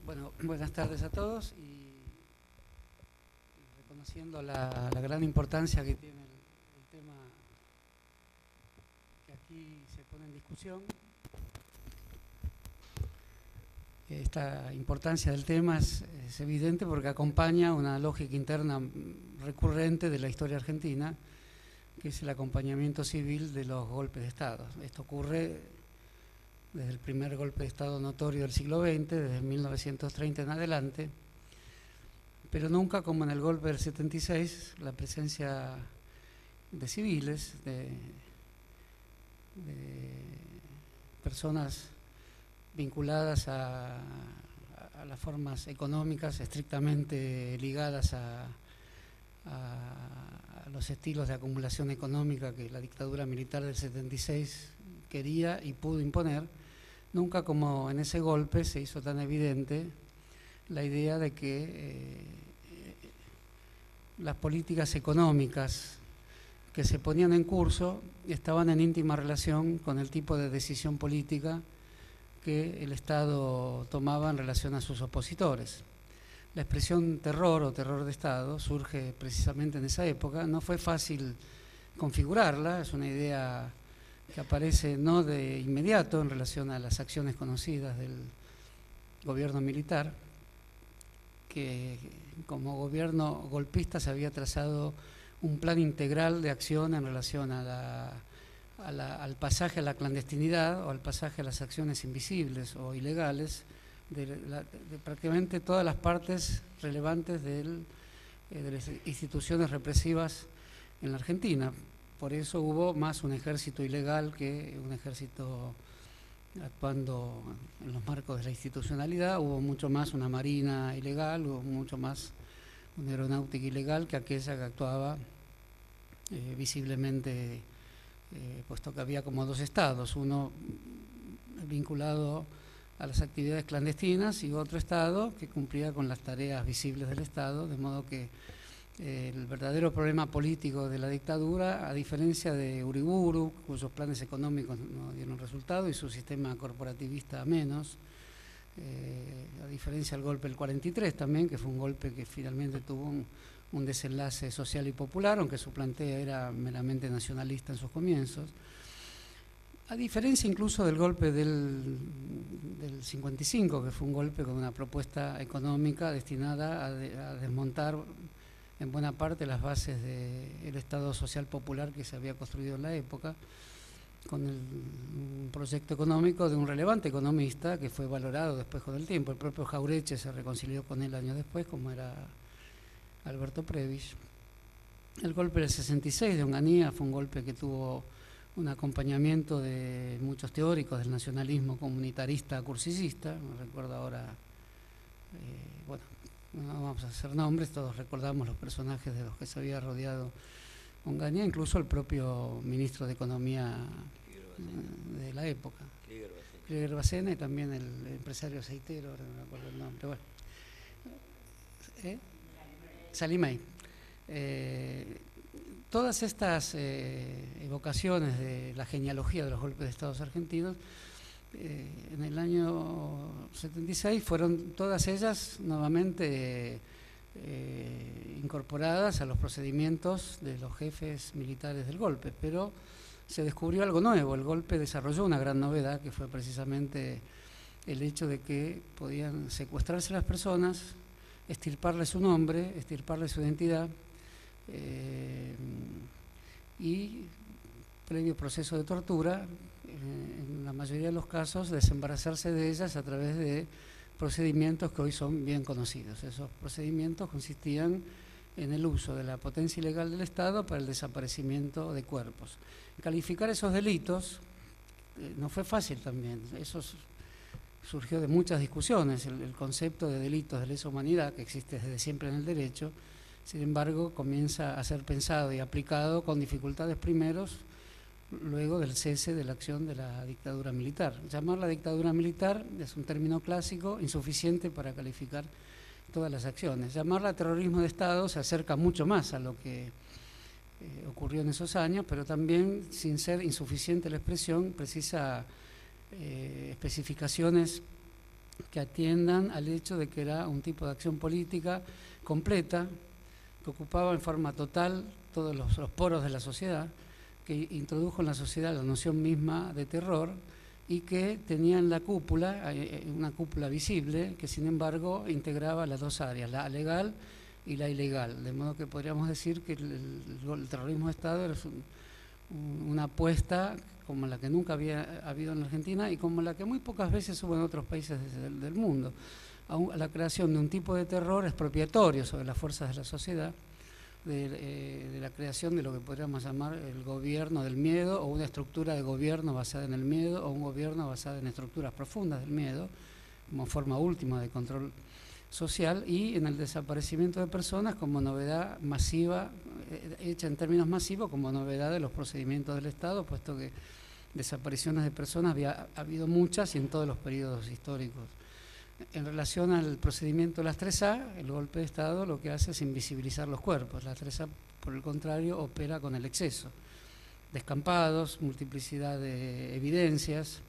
Bueno, buenas tardes a todos y reconociendo la gran importancia que tiene el tema que aquí se pone en discusión. Esta importancia del tema es evidente porque acompaña una lógica interna recurrente de la historia argentina, que es el acompañamiento civil de los golpes de Estado. Esto ocurre desde el primer golpe de Estado notorio del siglo XX, desde 1930 en adelante, pero nunca como en el golpe del 76, la presencia de civiles, de personas vinculadas a las formas económicas estrictamente ligadas a los estilos de acumulación económica que la dictadura militar del 76 quería y pudo imponer. Nunca como en ese golpe se hizo tan evidente la idea de que las políticas económicas que se ponían en curso estaban en íntima relación con el tipo de decisión política que el Estado tomaba en relación a sus opositores. La expresión terror o terror de Estado surge precisamente en esa época. No fue fácil configurarla, es una idea que aparece no de inmediato en relación a las acciones conocidas del gobierno militar, que como gobierno golpista se había trazado un plan integral de acción en relación al pasaje a la clandestinidad o al pasaje a las acciones invisibles o ilegales de prácticamente todas las partes relevantes de las instituciones represivas en la Argentina. Por eso hubo más un ejército ilegal que un ejército actuando en los marcos de la institucionalidad, hubo mucho más una marina ilegal, hubo mucho más una aeronáutica ilegal que aquella que actuaba visiblemente, puesto que había como dos estados, uno vinculado a las actividades clandestinas y otro estado que cumplía con las tareas visibles del Estado, de modo que el verdadero problema político de la dictadura, a diferencia de Uriburu, cuyos planes económicos no dieron resultado y su sistema corporativista menos, a diferencia del golpe del 43 también, que fue un golpe que finalmente tuvo un desenlace social y popular, aunque su planteo era meramente nacionalista en sus comienzos. A diferencia incluso del golpe del 55, que fue un golpe con una propuesta económica destinada a desmontar en buena parte las bases del Estado social popular que se había construido en la época, con un proyecto económico de un relevante economista que fue valorado después con el tiempo. El propio Jauretche se reconcilió con él años después, como era Alberto Prebisch. El golpe del 66 de Onganía fue un golpe que tuvo un acompañamiento de muchos teóricos del nacionalismo comunitarista cursicista. Me recuerdo ahora, bueno, no vamos a hacer nombres, todos recordamos los personajes de los que se había rodeado Onganía, incluso el propio ministro de Economía de la época, Krieger Bacena, y también el empresario aceitero, ahora no me acuerdo el nombre, bueno, Salimay. Todas estas evocaciones de la genealogía de los golpes de Estados argentinos en el año 76 fueron todas ellas nuevamente incorporadas a los procedimientos de los jefes militares del golpe, pero se descubrió algo nuevo. El golpe desarrolló una gran novedad, que fue precisamente el hecho de que podían secuestrarse las personas, extirparles su nombre, extirparles su identidad, y previo proceso de tortura, en la mayoría de los casos desembarazarse de ellas a través de procedimientos que hoy son bien conocidos. Esos procedimientos consistían en el uso de la potencia ilegal del Estado para el desaparecimiento de cuerpos. Calificar esos delitos no fue fácil también, eso surgió de muchas discusiones. El concepto de delitos de lesa humanidad, que existe desde siempre en el derecho, sin embargo comienza a ser pensado y aplicado con dificultades primeros luego del cese de la acción de la dictadura militar. Llamar la dictadura militar es un término clásico, insuficiente para calificar todas las acciones. Llamarla terrorismo de Estado se acerca mucho más a lo que ocurrió en esos años, pero también, sin ser insuficiente la expresión, precisa especificaciones que atiendan al hecho de que era un tipo de acción política completa, que ocupaba en forma total todos los poros de la sociedad, que introdujo en la sociedad la noción misma de terror y que tenía en la cúpula, una cúpula visible, que sin embargo integraba las dos áreas, la legal y la ilegal, de modo que podríamos decir que el terrorismo de Estado era una apuesta como la que nunca había habido en la Argentina y como la que muy pocas veces hubo en otros países del mundo, a la creación de un tipo de terror expropiatorio sobre las fuerzas de la sociedad, de la creación de lo que podríamos llamar el gobierno del miedo, o una estructura de gobierno basada en el miedo, o un gobierno basado en estructuras profundas del miedo, como forma última de control social, y en el desaparecimiento de personas como novedad masiva, hecha en términos masivos como novedad de los procedimientos del Estado, puesto que desapariciones de personas había habido muchas y en todos los periodos históricos. En relación al procedimiento de las 3A, el golpe de Estado lo que hace es invisibilizar los cuerpos. La 3A, por el contrario, opera con el exceso. Descampados, multiplicidad de evidencias.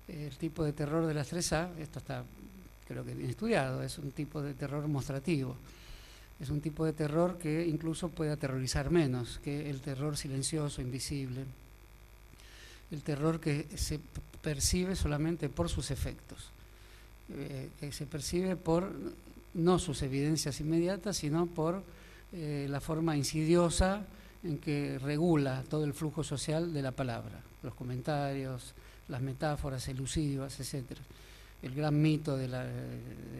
El tipo de terror de las 3A, esto está creo que bien estudiado, es un tipo de terror mostrativo. Es un tipo de terror que incluso puede aterrorizar menos que el terror silencioso, invisible. El terror que se percibe solamente por sus efectos. Que se percibe por no sus evidencias inmediatas, sino por la forma insidiosa en que regula todo el flujo social de la palabra, los comentarios, las metáforas elusivas, etc. El gran mito de la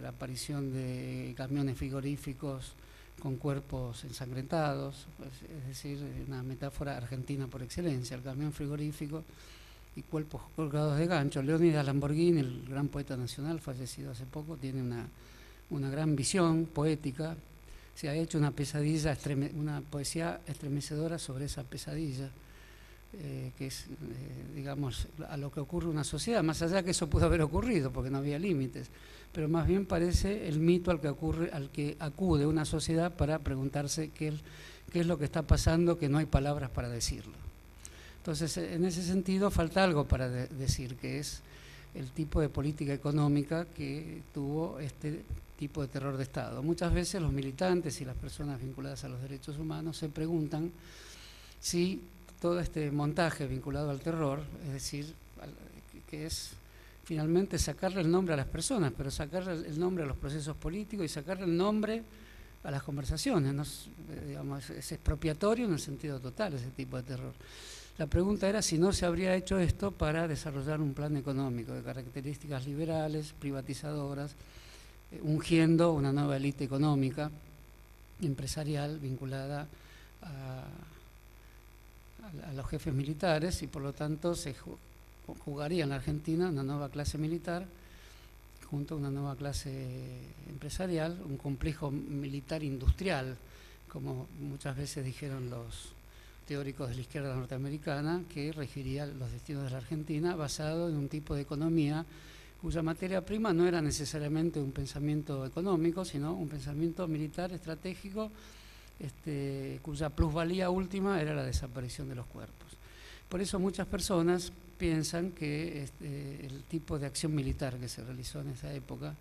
aparición de camiones frigoríficos con cuerpos ensangrentados, es decir, una metáfora argentina por excelencia, el camión frigorífico y cuerpos colgados de gancho. Leónidas Lamborghini, el gran poeta nacional, fallecido hace poco, tiene una gran visión poética. Se ha hecho una poesía estremecedora sobre esa pesadilla, que es, digamos, a lo que ocurre en una sociedad, más allá que eso pudo haber ocurrido, porque no había límites, pero más bien parece el mito al que acude una sociedad para preguntarse qué es lo que está pasando, que no hay palabras para decirlo. Entonces, en ese sentido, falta algo para decir, que es el tipo de política económica que tuvo este tipo de terror de Estado. Muchas veces los militantes y las personas vinculadas a los derechos humanos se preguntan si todo este montaje vinculado al terror, es decir, que es finalmente sacarle el nombre a las personas, pero sacarle el nombre a los procesos políticos y sacarle el nombre a las conversaciones, ¿no? Digamos, es expropiatorio en el sentido total ese tipo de terror. La pregunta era si no se habría hecho esto para desarrollar un plan económico de características liberales, privatizadoras, ungiendo una nueva élite económica, empresarial, vinculada a los jefes militares, y por lo tanto se jugaría en la Argentina una nueva clase militar junto a una nueva clase empresarial, un complejo militar industrial, como muchas veces dijeron los teóricos de la izquierda norteamericana, que regiría los destinos de la Argentina, basado en un tipo de economía cuya materia prima no era necesariamente un pensamiento económico, sino un pensamiento militar estratégico, cuya plusvalía última era la desaparición de los cuerpos. Por eso muchas personas piensan que el tipo de acción militar que se realizó en esa época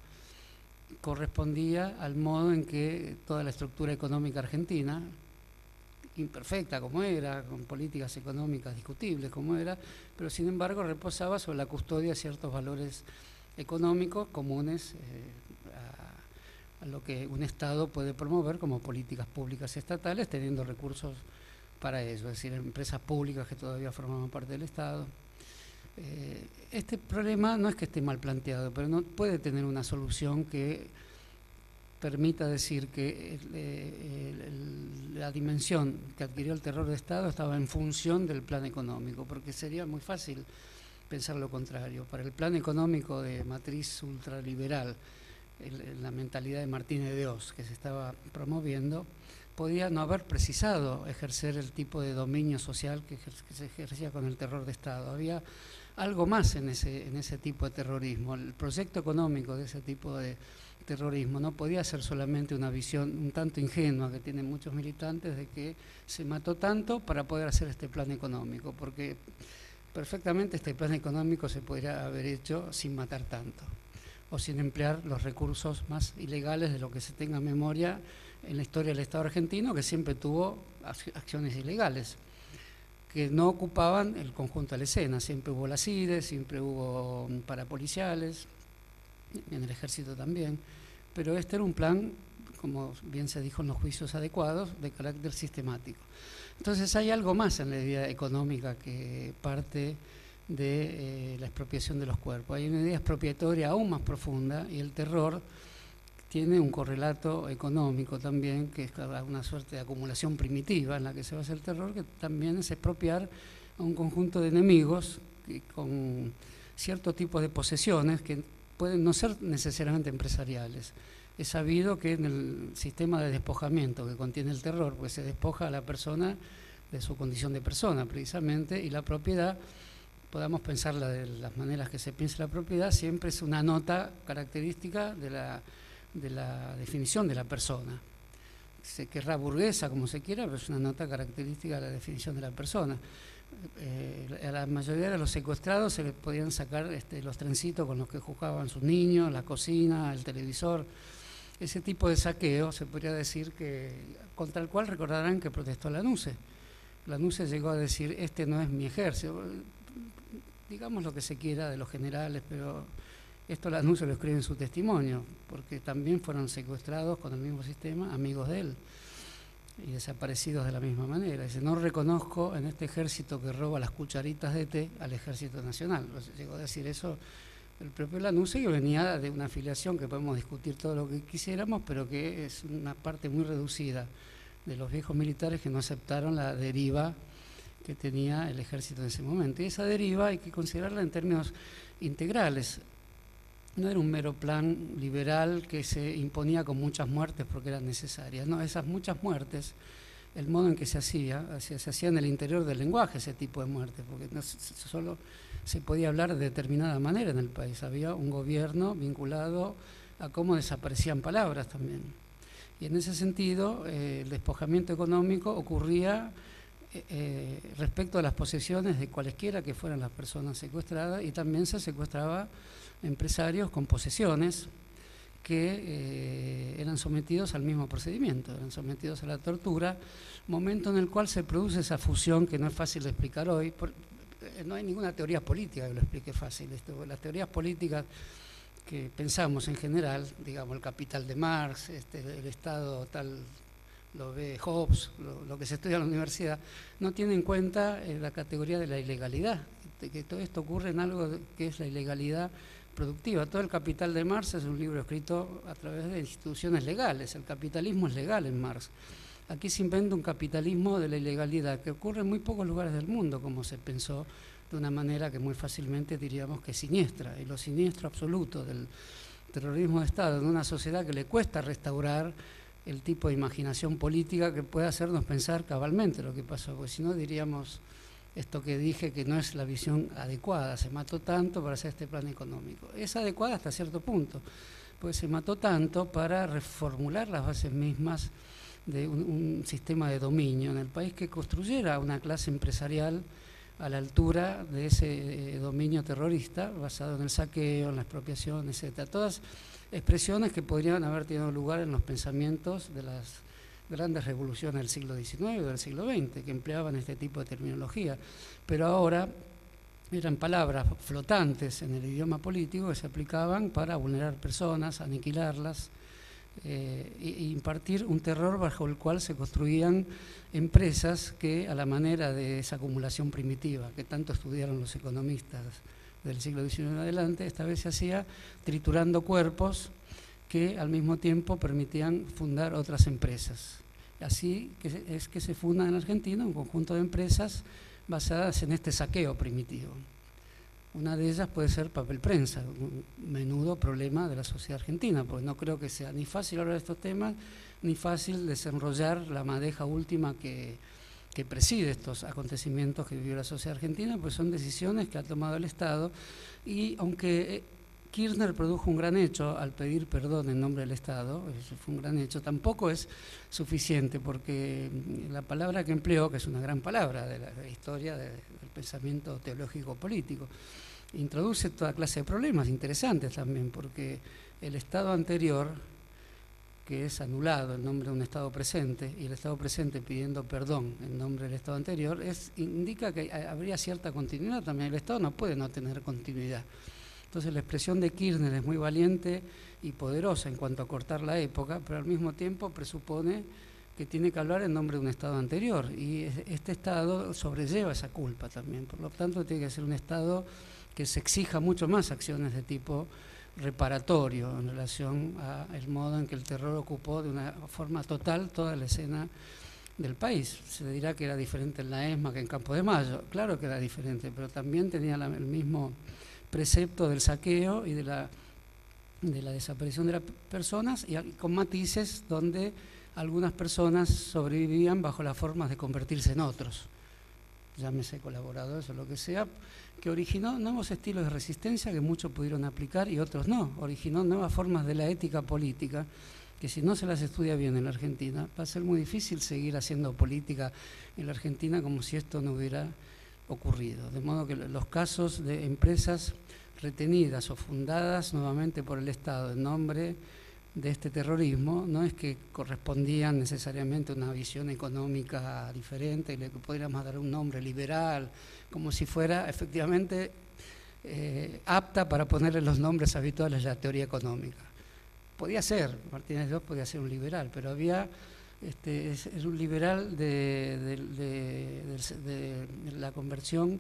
correspondía al modo en que toda la estructura económica argentina, imperfecta como era, con políticas económicas discutibles como era, pero sin embargo reposaba sobre la custodia de ciertos valores económicos comunes a lo que un Estado puede promover como políticas públicas estatales, teniendo recursos para ello, es decir, empresas públicas que todavía formaban parte del Estado. Este problema no es que esté mal planteado, pero no puede tener una solución que permita decir que la dimensión que adquirió el terror de Estado estaba en función del plan económico, porque sería muy fácil pensar lo contrario. Para el plan económico de matriz ultraliberal, la mentalidad de Martínez de Oz que se estaba promoviendo, podía no haber precisado ejercer el tipo de dominio social que se ejercía con el terror de Estado. Había algo más en ese tipo de terrorismo. El proyecto económico de ese tipo de terrorismo no podía ser solamente una visión un tanto ingenua que tienen muchos militantes de que se mató tanto para poder hacer este plan económico, porque perfectamente este plan económico se podría haber hecho sin matar tanto. o sin emplear los recursos más ilegales de lo que se tenga memoria en la historia del Estado argentino, que siempre tuvo acciones ilegales, que no ocupaban el conjunto de la escena. Siempre hubo las IDE, siempre hubo parapoliciales, en el ejército también, pero este era un plan, como bien se dijo en los juicios adecuados, de carácter sistemático. Entonces hay algo más en la idea económica que parte de la expropiación de los cuerpos. Hay una idea expropiatoria aún más profunda, y el terror tiene un correlato económico también, que es una suerte de acumulación primitiva en la que se basa el terror, que también es expropiar a un conjunto de enemigos con cierto tipo de posesiones que pueden no ser necesariamente empresariales. Es sabido que en el sistema de despojamiento que contiene el terror, pues se despoja a la persona de su condición de persona precisamente, y la propiedad, podamos pensarla de las maneras que se piensa la propiedad, siempre es una nota característica de la definición de la persona. Se querrá burguesa, como se quiera, pero es una nota característica de la definición de la persona. A la mayoría de los secuestrados se les podían sacar los trencitos con los que jugaban sus niños, la cocina, el televisor. Ese tipo de saqueo se podría decir que contra el cual recordarán que protestó Lanusse. Lanusse llegó a decir: este no es mi ejército. Digamos lo que se quiera de los generales, pero esto Lanusse lo escribe en su testimonio, porque también fueron secuestrados con el mismo sistema, amigos de él, y desaparecidos de la misma manera. Dice: no reconozco en este ejército que roba las cucharitas de té al Ejército Nacional. Llegó a decir eso el propio Lanusse, que venía de una afiliación que podemos discutir todo lo que quisiéramos, pero que es una parte muy reducida de los viejos militares que no aceptaron la deriva que tenía el ejército en ese momento. Y esa deriva hay que considerarla en términos integrales. No era un mero plan liberal que se imponía con muchas muertes porque eran necesarias. No, esas muchas muertes, el modo en que se hacía en el interior del lenguaje ese tipo de muertes, porque no solo se podía hablar de determinada manera en el país. Había un gobierno vinculado a cómo desaparecían palabras también. Y en ese sentido, el despojamiento económico ocurría respecto a las posesiones de cualesquiera que fueran las personas secuestradas, y también se secuestraba empresarios con posesiones que eran sometidos al mismo procedimiento, eran sometidos a la tortura, momento en el cual se produce esa fusión que no es fácil de explicar hoy. No hay ninguna teoría política que lo explique fácil. Las teorías políticas que pensamos en general, digamos el Capital de Marx, el Estado tal lo ve Hobbes, lo que se estudia en la universidad, no tiene en cuenta la categoría de la ilegalidad, de que todo esto ocurre en algo que es la ilegalidad productiva. Todo el Capital de Marx es un libro escrito a través de instituciones legales. El capitalismo es legal en Marx. Aquí se inventa un capitalismo de la ilegalidad que ocurre en muy pocos lugares del mundo, como se pensó de una manera que muy fácilmente diríamos que es siniestra. Y lo siniestro absoluto del terrorismo de Estado en una sociedad que le cuesta restaurar el tipo de imaginación política que pueda hacernos pensar cabalmente lo que pasó, porque si no diríamos esto que dije, que no es la visión adecuada. Se mató tanto para hacer este plan económico. Es adecuada hasta cierto punto, porque se mató tanto para reformular las bases mismas de un sistema de dominio en el país que construyera una clase empresarial a la altura de ese dominio terrorista basado en el saqueo, en la expropiación, etc. Todas expresiones que podrían haber tenido lugar en los pensamientos de las grandes revoluciones del siglo XIX o del siglo XX, que empleaban este tipo de terminología, pero ahora eran palabras flotantes en el idioma político que se aplicaban para vulnerar personas, aniquilarlas, e impartir un terror bajo el cual se construían empresas que, a la manera de esa acumulación primitiva que tanto estudiaron los economistas del siglo XIX en adelante, esta vez se hacía triturando cuerpos que al mismo tiempo permitían fundar otras empresas. Así es que se funda en Argentina un conjunto de empresas basadas en este saqueo primitivo. Una de ellas puede ser Papel Prensa, un menudo problema de la sociedad argentina, porque no creo que sea ni fácil hablar de estos temas, ni fácil desenrollar la madeja última que preside estos acontecimientos que vivió la sociedad argentina, pues son decisiones que ha tomado el Estado, y aunque Kirchner produjo un gran hecho al pedir perdón en nombre del Estado, eso fue un gran hecho, tampoco es suficiente, porque la palabra que empleó, que es una gran palabra de la historia del pensamiento teológico político, introduce toda clase de problemas interesantes también, porque el estado anterior, que es anulado en nombre de un estado presente, y el estado presente pidiendo perdón en nombre del estado anterior, indica que habría cierta continuidad también. El estado no puede no tener continuidad. Entonces la expresión de Kirchner es muy valiente y poderosa en cuanto a cortar la época, pero al mismo tiempo presupone que tiene que hablar en nombre de un estado anterior, y este estado sobrelleva esa culpa también. Por lo tanto, tiene que ser un estado que se exija mucho más acciones de tipo reparatorio en relación al modo en que el terror ocupó de una forma total toda la escena del país. Se dirá que era diferente en la ESMA que en Campo de Mayo, claro que era diferente, pero también tenía el mismo precepto del saqueo y de la desaparición de las personas, y con matices donde algunas personas sobrevivían bajo las formas de convertirse en otros, llámese colaboradores o lo que sea, que originó nuevos estilos de resistencia que muchos pudieron aplicar y otros no. Originó nuevas formas de la ética política que, si no se las estudia bien en la Argentina, va a ser muy difícil seguir haciendo política en la Argentina como si esto no hubiera ocurrido. De modo que los casos de empresas retenidas o fundadas nuevamente por el Estado en nombre de este terrorismo no es que correspondían necesariamente a una visión económica diferente, le podríamos dar un nombre liberal, como si fuera efectivamente apta para ponerle los nombres habituales de la teoría económica. Podía ser, Martínez Dos podía ser un liberal, pero había es un liberal de la conversión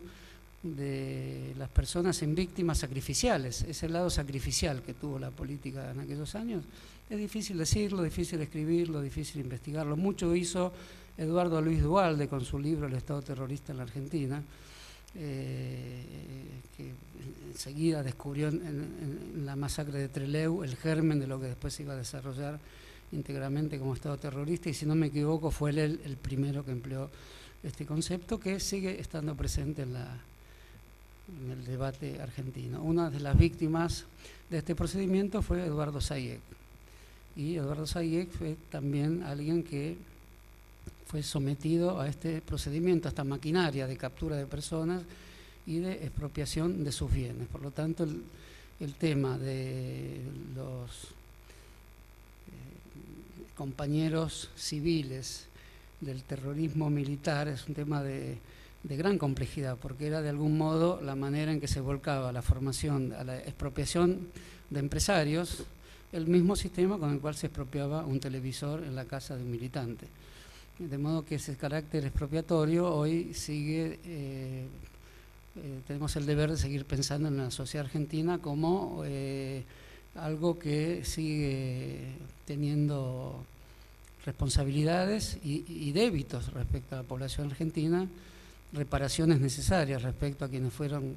de las personas en víctimas sacrificiales. Ese lado sacrificial que tuvo la política en aquellos años, es difícil decirlo, difícil escribirlo, difícil investigarlo. Mucho hizo Eduardo Luis Duhalde con su libro El Estado Terrorista en la Argentina, que enseguida descubrió en la masacre de Trelew el germen de lo que después se iba a desarrollar íntegramente como Estado terrorista, y si no me equivoco fue él el primero que empleó este concepto, que sigue estando presente en el debate argentino. Una de las víctimas de este procedimiento fue Eduardo Sayek, y Eduardo Sayek fue también alguien que fue sometido a este procedimiento, a esta maquinaria de captura de personas y de expropiación de sus bienes. Por lo tanto, el tema de los compañeros civiles del terrorismo militar es un tema de gran complejidad, porque era de algún modo la manera en que se volcaba la formación, a la expropiación de empresarios, el mismo sistema con el cual se expropiaba un televisor en la casa de un militante. De modo que ese carácter expropiatorio hoy sigue, tenemos el deber de seguir pensando en la sociedad argentina como algo que sigue teniendo responsabilidades y débitos respecto a la población argentina, reparaciones necesarias respecto a quienes fueron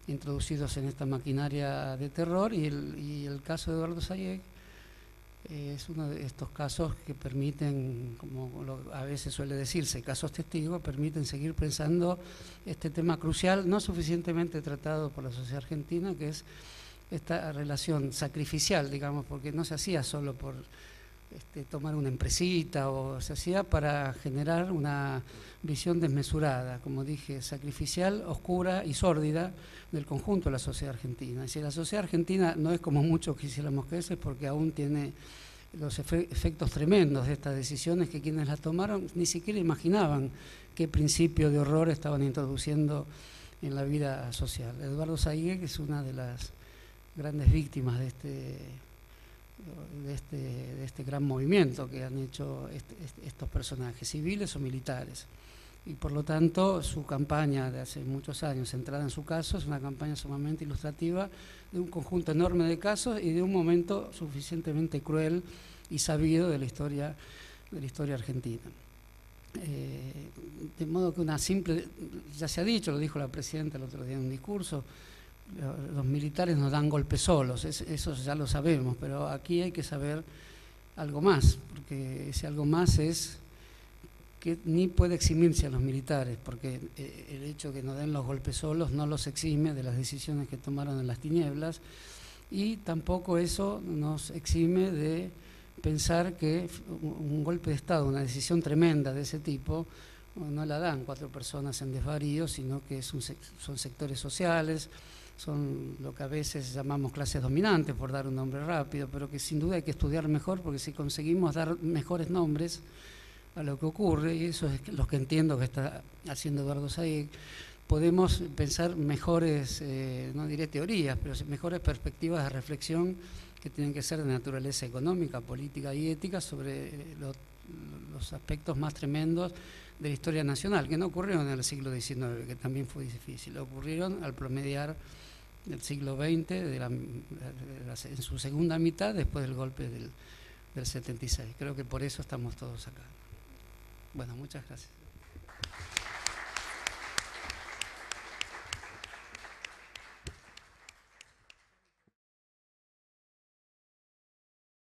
introducidos en esta maquinaria de terror, y el caso de Eduardo Sayek es uno de estos casos que permiten, como a veces suele decirse, casos testigos, permiten seguir pensando este tema crucial, no suficientemente tratado por la sociedad argentina, que es esta relación sacrificial, digamos, porque no se hacía solo por tomar una empresita, o se hacía para generar una visión desmesurada, como dije, sacrificial, oscura y sórdida del conjunto de la sociedad argentina. Y si la sociedad argentina no es como muchos quisiéramos que es porque aún tiene los efectos tremendos de estas decisiones que quienes las tomaron ni siquiera imaginaban qué principio de horror estaban introduciendo en la vida social. Eduardo Sayek es una de las grandes víctimas de este gran movimiento que han hecho estos personajes, civiles o militares. Y por lo tanto su campaña de hace muchos años, centrada en su caso, es una campaña sumamente ilustrativa de un conjunto enorme de casos y de un momento suficientemente cruel y sabido de la historia argentina. De modo que una simple, ya se ha dicho, lo dijo la presidenta el otro día en un discurso, los militares nos dan golpes solos, eso ya lo sabemos, pero aquí hay que saber algo más, porque ese algo más es que ni puede eximirse a los militares, porque el hecho de que nos den los golpes solos no los exime de las decisiones que tomaron en las tinieblas, y tampoco eso nos exime de pensar que un golpe de Estado, una decisión tremenda de ese tipo, no la dan 4 personas en desvarío, sino que son sectores sociales, son lo que a veces llamamos clases dominantes, por dar un nombre rápido, pero que sin duda hay que estudiar mejor, porque si conseguimos dar mejores nombres a lo que ocurre, y eso es lo que entiendo que está haciendo Eduardo Saig, podemos pensar mejores, no diré teorías, pero mejores perspectivas de reflexión que tienen que ser de naturaleza económica, política y ética sobre los aspectos más tremendos de la historia nacional, que no ocurrieron en el siglo XIX, que también fue difícil, ocurrieron al promediar el siglo XX, en su segunda mitad, después del golpe del 76. Creo que por eso estamos todos acá. Bueno, muchas gracias.